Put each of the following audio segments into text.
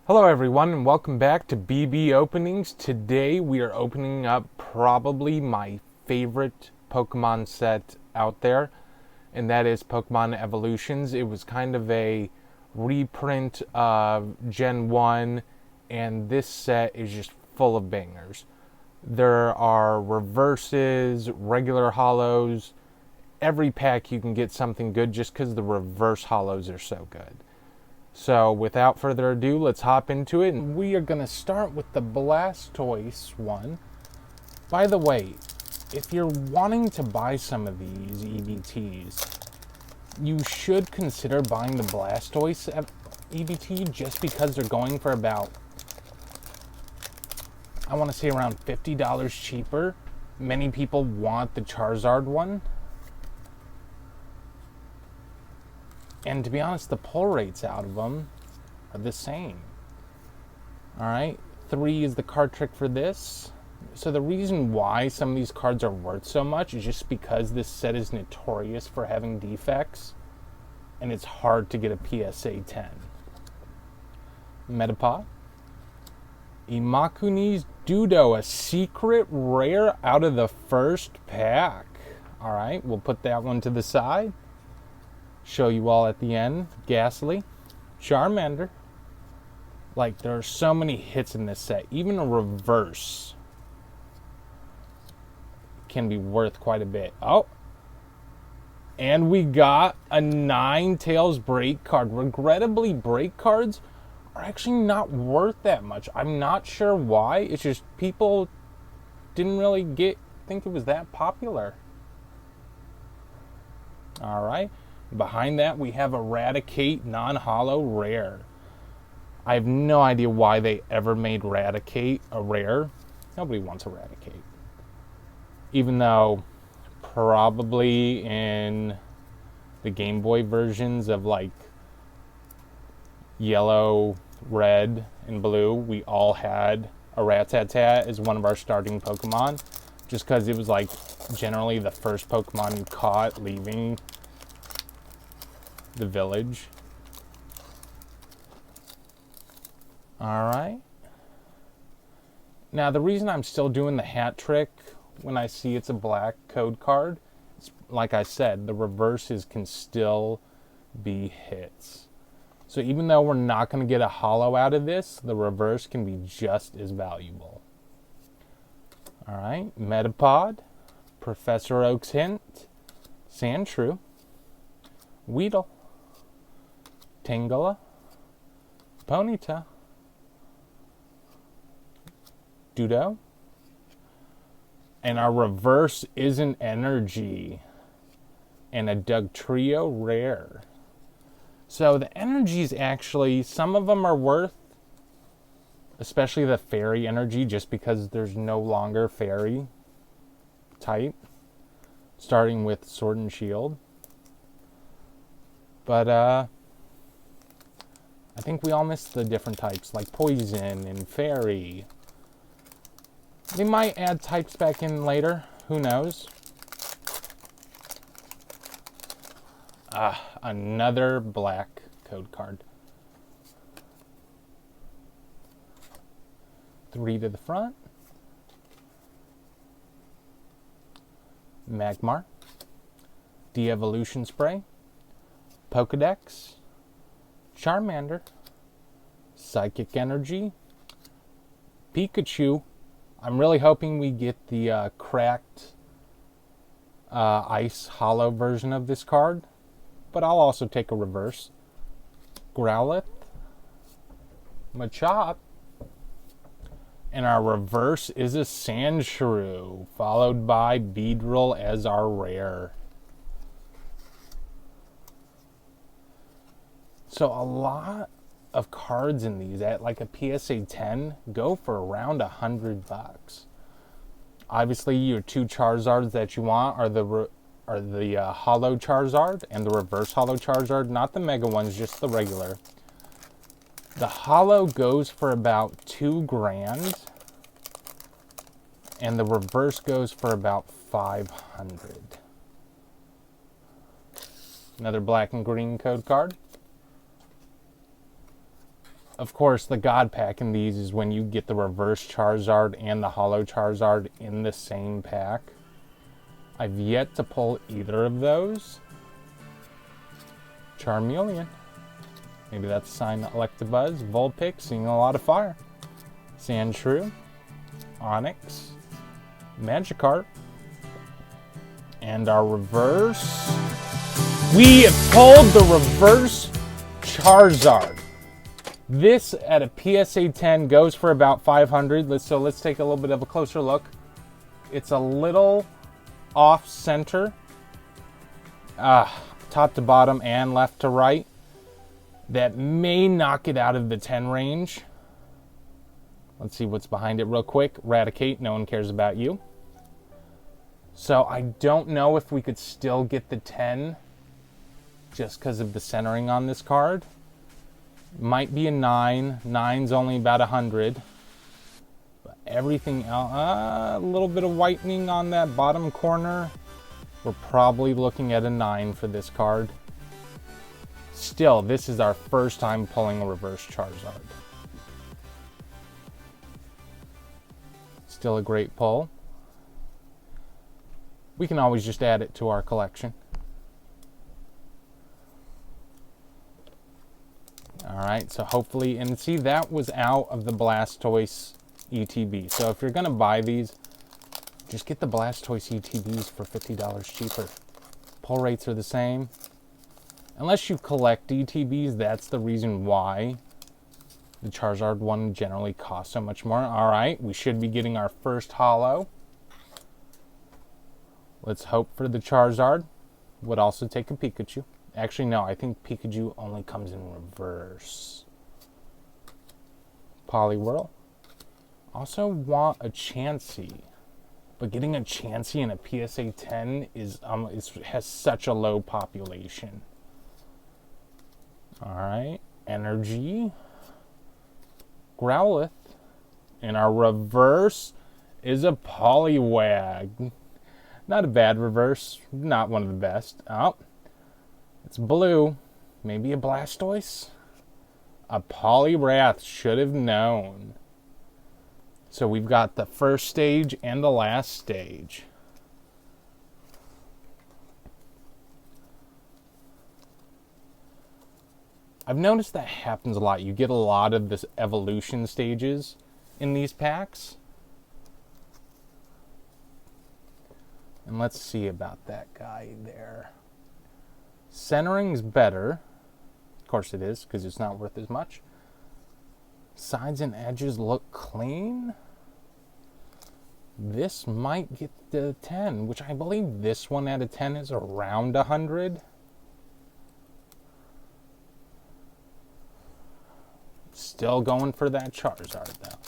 Hello everyone and welcome back to BB Openings. Today we are opening up probably my favorite Pokemon set out there, and that is Pokemon Evolutions. It was kind of a reprint of Gen 1, and this set is just full of bangers. There are reverses, regular holos. Every pack you can get something good just because the reverse holos are so good. So without further ado, let's hop into it. And we are going to start with the Blastoise one. By the way, if you're wanting to buy some of these EBTs, you should consider buying the Blastoise EBT just because they're going for about, I want to say around $50 cheaper. Many people want the Charizard one. And to be honest, the pull rates out of them are the same. Alright, 3 is the card trick for this. So the reason why some of these cards are worth so much is just because this set is notorious for having defects, and it's hard to get a PSA 10. Metapod. Imakuni's Dudo, a secret rare out of the first pack. Alright, we'll put that one to the side. Show you all at the end. Ghastly. Charmander. Like, there are so many hits in this set. Even a reverse can be worth quite a bit. Oh. And we got a Ninetales break card. Regrettably, break cards are actually not worth that much. I'm not sure why. It's just people didn't really think it was that popular. Alright. Behind that, we have Eradicate non-holo rare. I have no idea why they ever made Eradicate a rare. Nobody wants Eradicate. Even though probably in the Game Boy versions of like yellow, red, and blue, we all had a Rattata as one of our starting Pokemon. Just because it was like generally the first Pokemon you caught leaving the village. Alright. Now the reason I'm still doing the hat trick when I see it's a black code card, is, like I said, the reverses can still be hits. So even though we're not going to get a holo out of this, the reverse can be just as valuable. Alright, Metapod, Professor Oak's Hint, Sandshrew, Weedle, Tangela, Ponyta, Dudo, and our reverse is an Energy and a Dugtrio rare. So the energies actually, some of them are worth, especially the Fairy Energy, just because there's no longer Fairy type, starting with Sword and Shield. But I think we all missed the different types, like Poison and Fairy. They might add types back in later. Who knows? Another black code card. 3 to the front. Magmar. De-Evolution Spray. Pokedex. Charmander, Psychic Energy, Pikachu. I'm really hoping we get the cracked ice holo version of this card, but I'll also take a reverse. Growlithe, Machop, and our reverse is a Sandshrew, followed by Beedrill as our rare. So a lot of cards in these at like a PSA 10 go for around $100. Obviously, your 2 Charizards that you want are the holo Charizard and the reverse holo Charizard, not the mega ones, just the regular. The holo goes for about $2,000, and the reverse goes for about $500. Another black and green code card. Of course, the God Pack in these is when you get the reverse Charizard and the Holo Charizard in the same pack. I've yet to pull either of those. Charmeleon. Maybe that's a sign of Electabuzz. Vulpix, seeing a lot of fire. Sandshrew. Onix. Magikarp. And our reverse. We have pulled the reverse Charizard. This at a PSA 10 goes for about 500. So let's take a little bit of a closer look. It's a little off center, top to bottom and left to right. That may knock it out of the 10 range. Let's see what's behind it real quick. Raticate, no one cares about you. So I don't know if we could still get the 10 just because of the centering on this card. Might be a 9. 9's only about 100. But everything else, a little bit of whitening on that bottom corner. We're probably looking at a 9 for this card. Still, this is our first time pulling a reverse Charizard. Still a great pull. We can always just add it to our collection. Alright, so hopefully, and see, that was out of the Blastoise ETB. So if you're going to buy these, just get the Blastoise ETBs for $50 cheaper. Pull rates are the same. Unless you collect ETBs, that's the reason why the Charizard one generally costs so much more. Alright, we should be getting our first holo. Let's hope for the Charizard. Would also take a Pikachu. Actually, no, I think Pikachu only comes in reverse. Poliwhirl. Also want a Chansey. But getting a Chansey in a PSA 10 has such a low population. Alright, Energy. Growlithe. And our reverse is a Poliwag. Not a bad reverse. Not one of the best. Oh, it's blue. Maybe a Blastoise? A Poliwrath. Should have known. So we've got the first stage and the last stage. I've noticed that happens a lot. You get a lot of this evolution stages in these packs. And let's see about that guy there. Centering's better. Of course it is, because it's not worth as much. Sides and edges look clean. This might get the 10, which I believe this one out of 10 is around 100. Still going for that Charizard, though.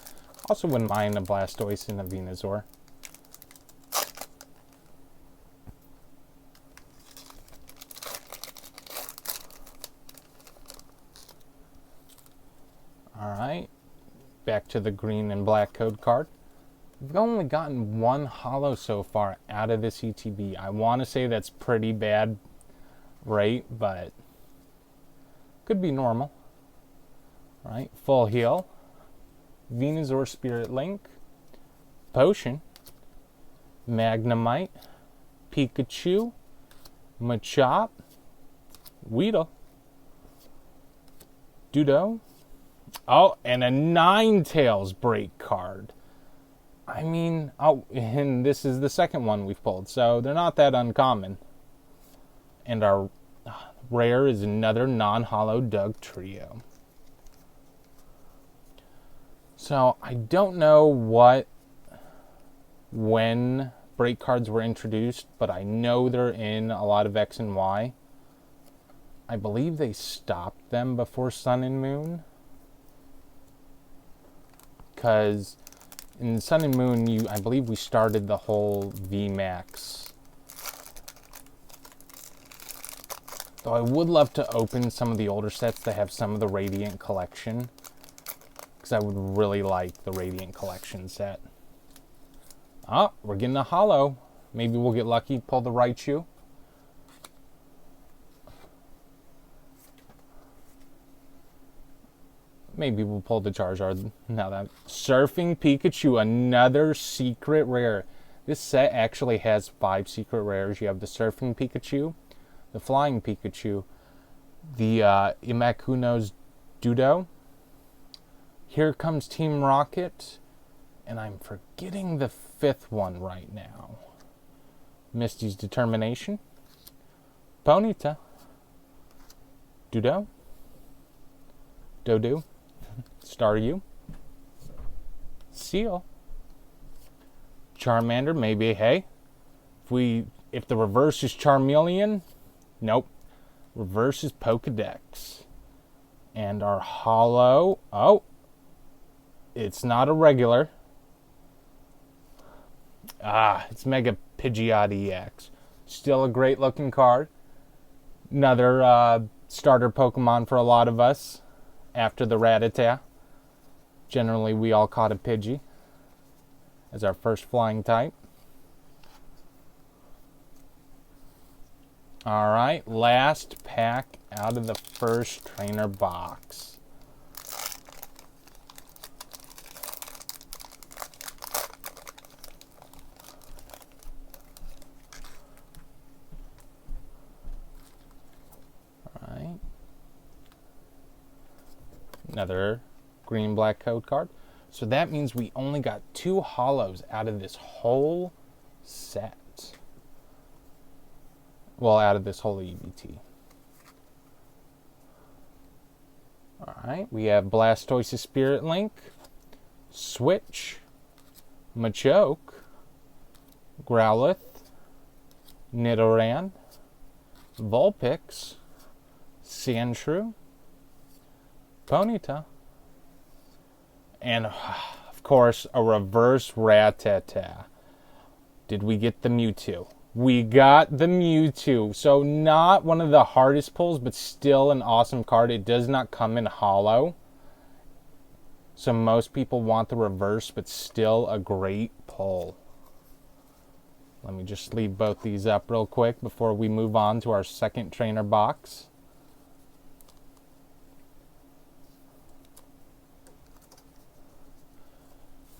Also wouldn't mind a Blastoise and a Venusaur. Alright, back to the green and black code card. We've only gotten one holo so far out of this ETB. I want to say that's pretty bad rate, but could be normal. Alright, Full Heal, Venusaur Spirit Link, Potion, Magnemite, Pikachu, Machop, Weedle, Dudo. Oh, and a Ninetales break card. I mean, oh, and this is the second one we've pulled, so they're not that uncommon. And our rare is another non-holo Dugtrio. So I don't know when break cards were introduced, but I know they're in a lot of X and Y. I believe they stopped them before Sun and Moon. Because in Sun and Moon, I believe we started the whole VMAX. Though I would love to open some of the older sets that have some of the Radiant collection. Because I would really like the Radiant collection set. Oh, we're getting a holo. Maybe we'll get lucky, pull the Raichu. Maybe we'll pull the Charizard. Now that Surfing Pikachu, another secret rare. This set actually has 5 secret rares. You have the Surfing Pikachu, the Flying Pikachu, the Imakuno's Dudo. Here comes Team Rocket, and I'm forgetting the 5th one right now. Misty's Determination, Ponyta, Dudo, Dodu, Staryu, Seal, Charmander. Maybe, hey, if the reverse is Charmeleon, nope. Reverse is Pokedex. And our holo, oh, it's not a regular. It's Mega Pidgeot EX. Still a great looking card. Another starter Pokemon for a lot of us after the Rattata. Generally, we all caught a Pidgey as our first flying type. Alright, last pack out of the first trainer box. Alright. Another green-black code card. So that means we only got 2 holos out of this whole set. Well, out of this whole EBT. Alright, we have Blastoise's Spirit Link, Switch, Machoke, Growlithe, Nidoran, Vulpix, Sandshrew, Ponyta, and, of course, a reverse Rattata. Did we get the Mewtwo? We got the Mewtwo. So not one of the hardest pulls, but still an awesome card. It does not come in holo. So most people want the reverse, but still a great pull. Let me just leave both these up real quick before we move on to our second trainer box.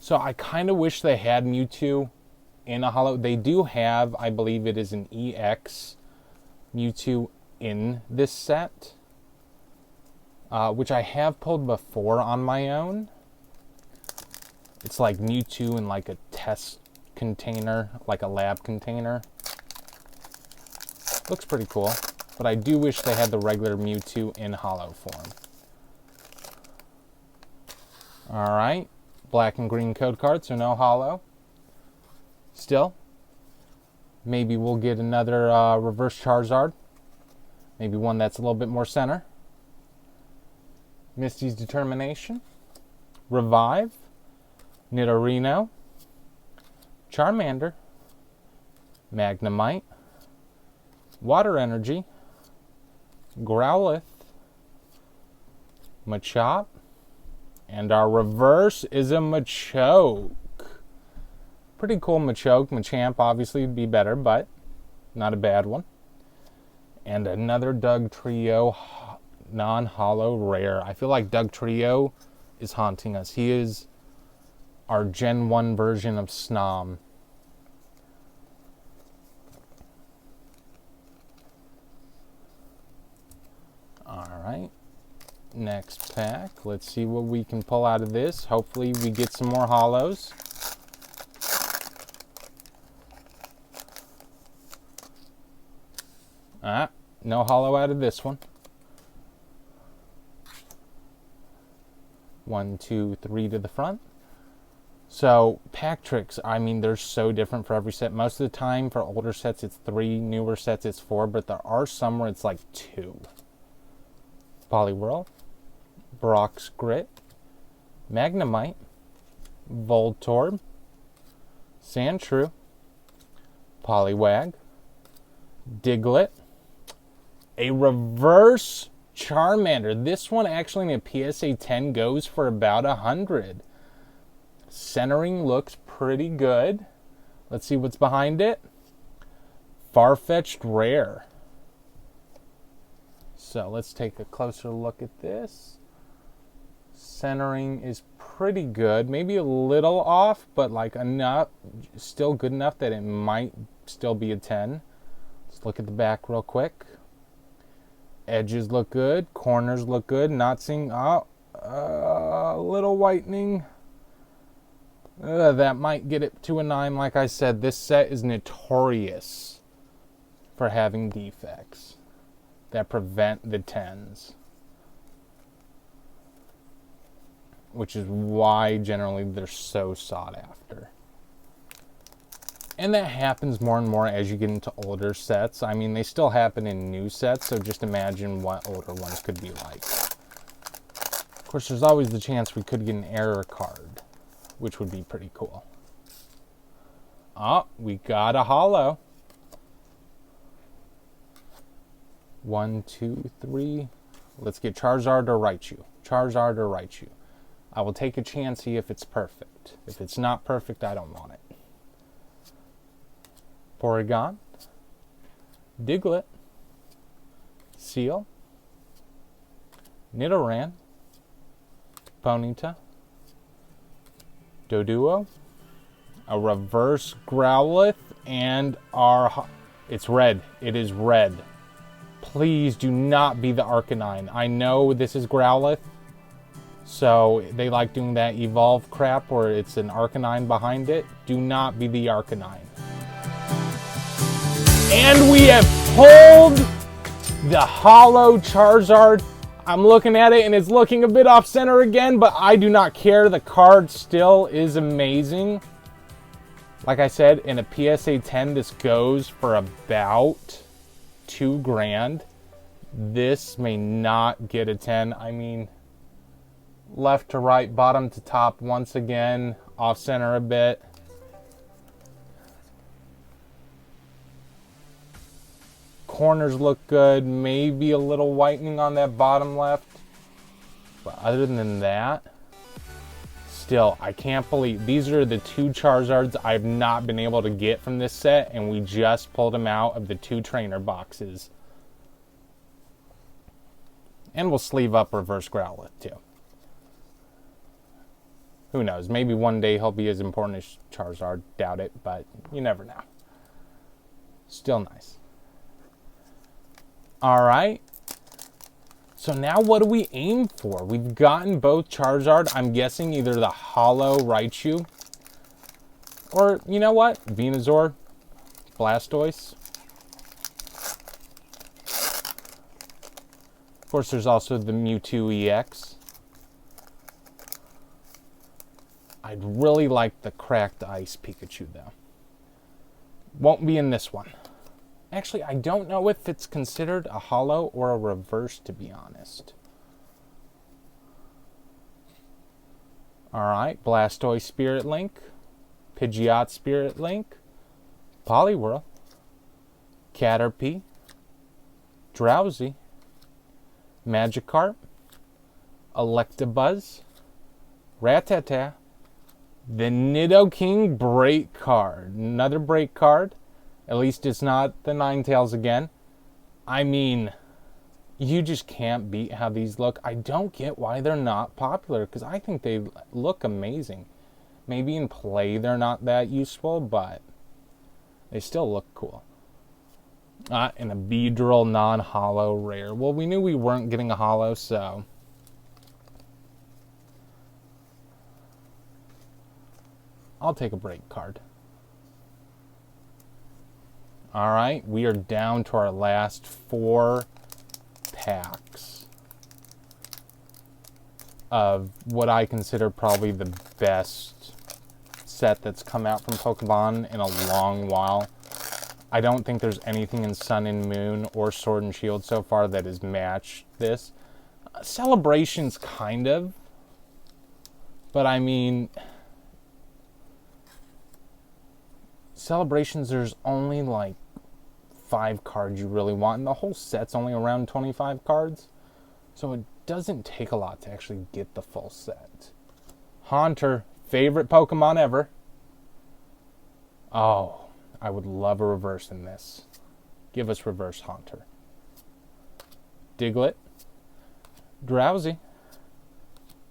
So I kind of wish they had Mewtwo in a holo. They do have, I believe it is an EX Mewtwo in this set, which I have pulled before on my own. It's like Mewtwo in like a test container, like a lab container. Looks pretty cool, but I do wish they had the regular Mewtwo in holo form. Alright, black and green code card, so no holo. Still, maybe we'll get another reverse Charizard. Maybe one that's a little bit more center. Misty's Determination, Revive, Nidorino, Charmander, Magnemite, Water Energy, Growlithe, Machop, and our reverse is a Machoke. Pretty cool Machoke. Machamp obviously would be better, but not a bad one. And another Dugtrio non-holo rare. I feel like Dugtrio is haunting us. He is our Gen 1 version of Snom. Alright. Next pack. Let's see what we can pull out of this. Hopefully we get some more holos. No holo out of this one. 1, 2, 3 to the front. So, pack tricks, I mean, they're so different for every set. Most of the time, for older sets, it's 3. Newer sets, it's 4. But there are some where it's like 2. Poliwhirl, Brock's Grit, Magnemite, Voltorb, Sandshrew, Poliwag, Diglett, a reverse Charmander. This one actually in a PSA 10 goes for about 100. Centering looks pretty good. Let's see what's behind it. Farfetch'd Rare. So let's take a closer look at this. Centering is pretty good. Maybe a little off, but like enough, still good enough that it might still be a 10. Let's look at the back real quick. Edges look good. Corners look good. Not seeing a little whitening. That might get it to a 9. Like I said, this set is notorious for having defects that prevent the 10s. Which is why generally they're so sought after. And that happens more and more as you get into older sets. I mean, they still happen in new sets, so just imagine what older ones could be like. Of course, there's always the chance we could get an error card, which would be pretty cool. Oh, we got a holo. 1, 2, 3. Let's get Charizard or Raichu. Charizard or Raichu. I will take a chance, see if it's perfect. If it's not perfect, I don't want it. Porygon, Diglett, Seal, Nidoran, Ponyta, Doduo, a reverse Growlithe, and it's red. It is red. Please do not be the Arcanine. I know this is Growlithe, so they like doing that evolve crap where it's an Arcanine behind it. Do not be the Arcanine. And we have pulled the holo Charizard. I'm looking at it and it's looking a bit off center again, but I do not care. The card still is amazing. Like I said, in a PSA 10, this goes for about $2,000. This may not get a 10. I mean, left to right, bottom to top once again, off center a bit. Corners look good, maybe a little whitening on that bottom left. But other than that, still, I can't believe these are the 2 Charizards I've not been able to get from this set, and we just pulled them out of the 2 trainer boxes. And we'll sleeve up reverse Growlithe too. Who knows? Maybe one day he'll be as important as Charizard. Doubt it, but you never know. Still nice. Alright. So now what do we aim for? We've gotten both Charizard. I'm guessing either the holo Raichu. Or, you know what? Venusaur. Blastoise. Of course, there's also the Mewtwo EX. I'd really like the cracked ice Pikachu, though. Won't be in this one. Actually, I don't know if it's considered a holo or a reverse, to be honest. Alright, Blastoise Spirit Link, Pidgeot Spirit Link, Poliwhirl, Caterpie, Drowsy, Magikarp, Electabuzz, Rattata, the Nidoking break card. Another break card. At least it's not the Ninetales again. I mean, you just can't beat how these look. I don't get why they're not popular, because I think they look amazing. Maybe in play they're not that useful, but they still look cool. And a Beedrill non-holo rare. Well, we knew we weren't getting a holo, so... I'll take a break card. Alright, we are down to our last 4 packs of what I consider probably the best set that's come out from Pokemon in a long while. I don't think there's anything in Sun and Moon or Sword and Shield so far that has matched this. Celebrations, kind of. But I mean... Celebrations, there's only like 5 cards you really want, and the whole set's only around 25 cards, so it doesn't take a lot to actually get the full set. Haunter, favorite Pokemon ever. Oh, I would love a reverse in this. Give us reverse Haunter. Diglett, Drowsy,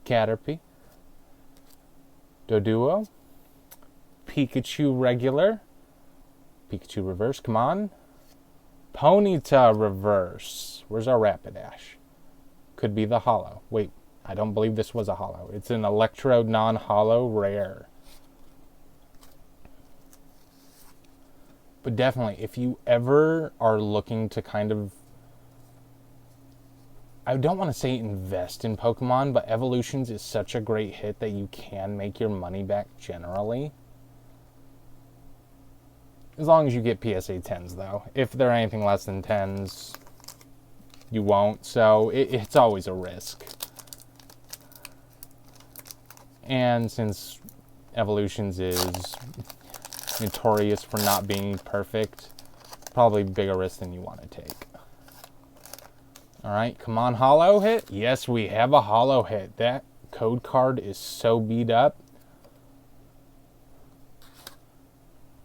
Caterpie, Doduo, Pikachu regular, Pikachu reverse, come on, Ponyta reverse. Where's our Rapidash? Could be the holo. Wait, I don't believe this was a holo. It's an Electro non-holo rare. But definitely, if you ever are looking to kind of, I don't want to say invest in Pokemon, but Evolutions is such a great hit that you can make your money back generally. As long as you get PSA 10s, though. If they're anything less than 10s, you won't. So it's always a risk. And since Evolutions is notorious for not being perfect, probably bigger risk than you want to take. Alright, come on, holo hit. Yes, we have a holo hit. That code card is so beat up.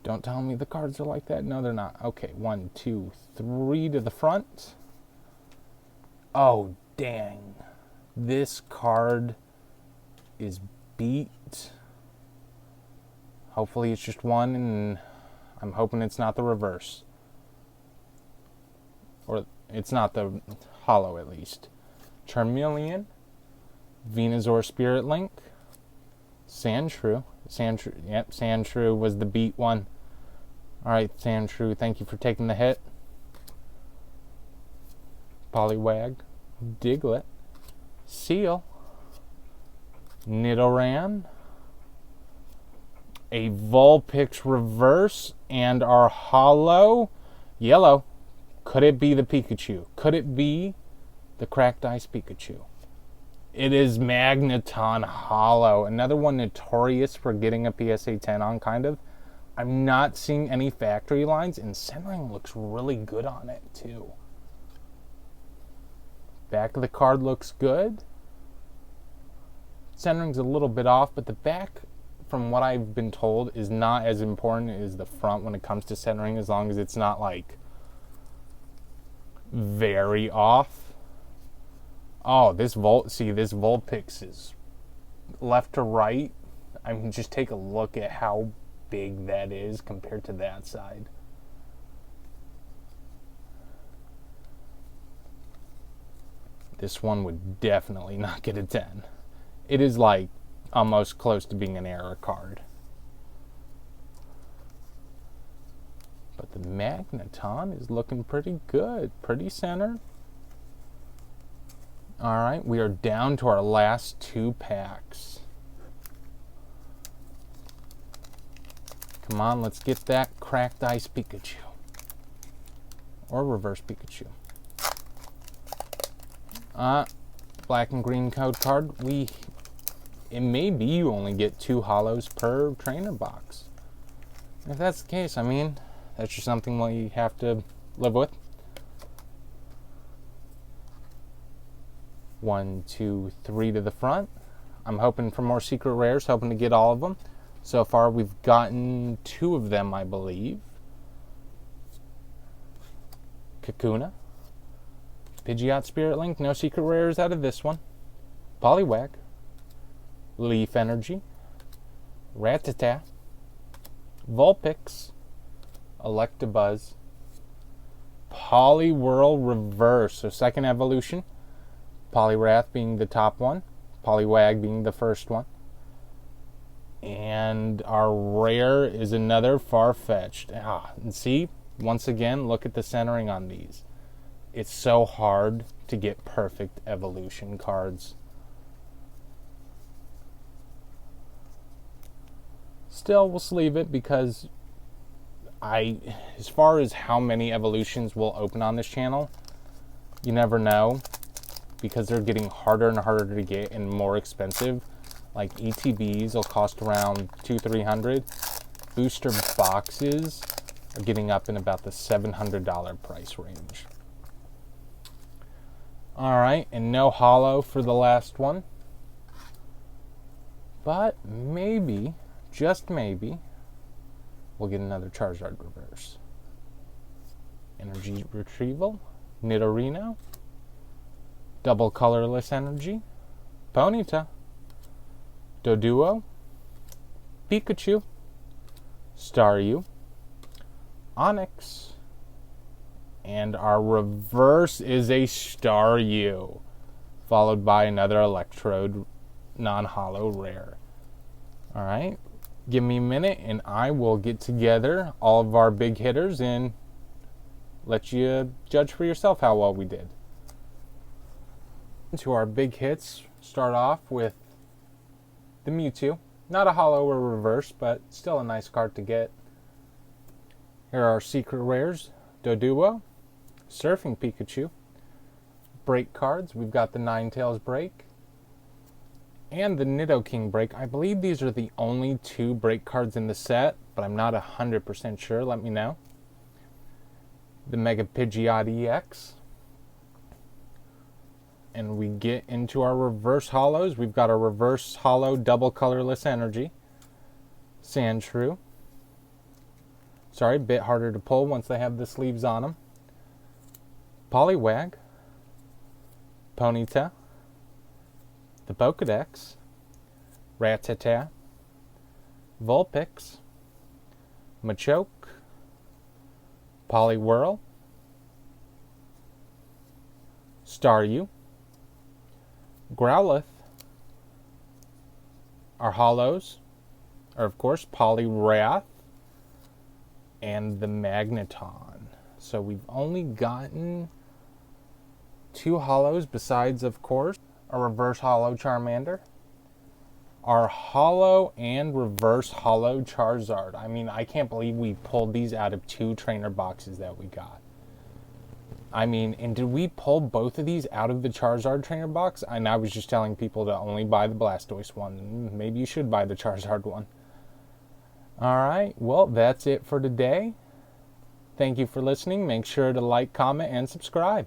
Don't tell me the cards are like that. No, they're not. Okay, 1, 2, 3 to the front. Oh, dang. This card is beat. Hopefully it's just one, and I'm hoping it's not the reverse. Or it's not the holo, at least. Charmeleon, Venusaur Spirit Link, Sandshrew. Yep, Sandshrew was the beat one. Alright, Sandshrew, thank you for taking the hit. Poliwag, Diglett, Seal, Nidoran, a Vulpix reverse, and our holo yellow. Could it be the Pikachu? Could it be the Cracked Ice Pikachu? It is Magneton holo. Another one notorious for getting a PSA 10 on, kind of. I'm not seeing any factory lines, and centering looks really good on it, too. Back of the card looks good. Centering's a little bit off, but the back, from what I've been told, is not as important as the front when it comes to centering, as long as it's not, like, very off. Oh, this Vulpix is left to right. I mean, just take a look at how big that is compared to that side. This one would definitely not get a 10. It is like almost close to being an error card. But the Magneton is looking pretty good, pretty centered. Alright, we are down to our last 2 packs. Come on, let's get that Cracked Ice Pikachu. Or Reverse Pikachu. Black and green code card. It may be you only get 2 holos per trainer box. If that's the case, I mean, that's just something we have to live with. 1, 2, 3 to the front. I'm hoping for more secret rares, hoping to get all of them. So far, we've gotten 2 of them, I believe. Kakuna. Pidgeot Spirit Link. No secret rares out of this one. Poliwag. Leaf Energy. Rattata. Vulpix. Electabuzz. Poliwhirl Reverse. So second evolution. Poliwrath being the top one. Poliwag being the first one. And our rare is another Farfetch'd. And see, once again, look at the centering on these. It's so hard to get perfect evolution cards. Still, we'll sleeve it because as far as how many evolutions will open on this channel, you never know, because they're getting harder and harder to get and more expensive. Like ETBs will cost around $200-300. Booster boxes are getting up in about the $700 price range. Alright, and no holo for the last one. But maybe, just maybe, we'll get another Charizard reverse. Energy Retrieval, Nidorino, Double Colorless Energy, Ponyta, Doduo, Pikachu, Staryu, Onix, and our reverse is a Staryu, followed by another Electrode non-holo rare. Alright, give me a minute and I will get together all of our big hitters and let you judge for yourself how well we did. To our big hits, start off with the Mewtwo. Not a holo or reverse, but still a nice card to get. Here are our secret rares. Doduo, Surfing Pikachu. Break cards, we've got the Ninetales break and the Nidoking break. I believe these are the only 2 break cards in the set, but I'm not 100% sure. Let me know. The Mega Pidgeot EX. And we get into our reverse holos. We've got a reverse holo double colorless energy. Sandshrew. Sorry, a bit harder to pull once they have the sleeves on them. Poliwag. Ponyta. The Pokedex. Rattata. Vulpix. Machoke. Poliwhirl. Staryu. Growlithe. Our holos are, of course, Poliwrath and the Magneton. So we've only gotten 2 holos besides, of course, a reverse holo Charmander, our holo and reverse holo Charizard. I mean, I can't believe we pulled these out of 2 trainer boxes that we got. I mean, and did we pull both of these out of the Charizard trainer box? And I was just telling people to only buy the Blastoise one. Maybe you should buy the Charizard one. Alright, well, that's it for today. Thank you for listening. Make sure to like, comment, and subscribe.